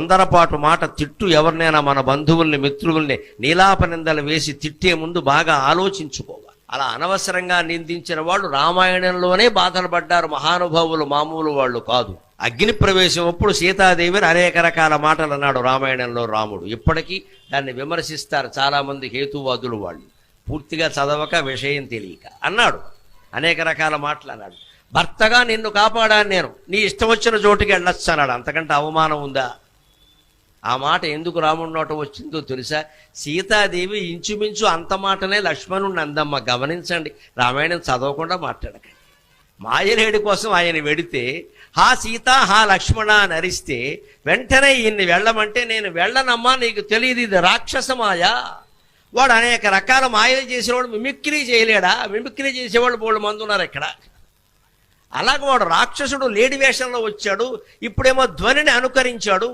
తొందరపాటు మాట తిట్టు. ఎవరినైనా మన బంధువుల్ని మిత్రుల్ని నీలాపనిందలు వేసి తిట్టే ముందు బాగా ఆలోచించుకోవాలి. అలా అనవసరంగా నిందించిన వాళ్ళు రామాయణంలోనే బాధలు పడ్డారు మహానుభావులు, మామూలు వాళ్ళు కాదు. అగ్ని ప్రవేశం అప్పుడు సీతాదేవిని అనేక రకాల మాటలు అన్నాడు రామాయణంలో రాముడు. ఇప్పటికీ దాన్ని విమర్శిస్తారు చాలామంది హేతువాదులు. వాళ్ళు పూర్తిగా చదవక విషయం తెలియక అన్నాడు, అనేక రకాల మాటలు అన్నాడు. భర్తగా నిన్ను కాపాడాను నేను, నీ ఇష్టం వచ్చిన చోటుకి వెళ్ళొచ్చు అన్నాడు. అంతకంటే అవమానం ఉందా? ఆ మాట ఎందుకు రాముడి నోట వచ్చిందో తెలుసా? సీతాదేవి ఇంచుమించు అంత మాటనే లక్ష్మణుడిని అందమ్మ. గమనించండి, రామాయణం చదవకుండా మాట్లాడకండి. మాయలేడి కోసం ఆయన వెడితే హా సీత హా లక్ష్మణ అని అరిస్తే వెంటనే ఈయన్ని వెళ్ళమంటే నేను వెళ్ళనమ్మా, నీకు తెలియదు ఇది రాక్షస మాయ. వాడు అనేక రకాల మాయలు చేసేవాడు మిమిక్రీ చేయలేడా? మిమిక్రీ చేసేవాళ్ళు బోళ్ళు మంది ఉన్నారు ఇక్కడ. అలాగే వాడు రాక్షసుడు లేడి వేషంలో వచ్చాడు, ఇప్పుడేమో ధ్వనిని అనుకరించాడు.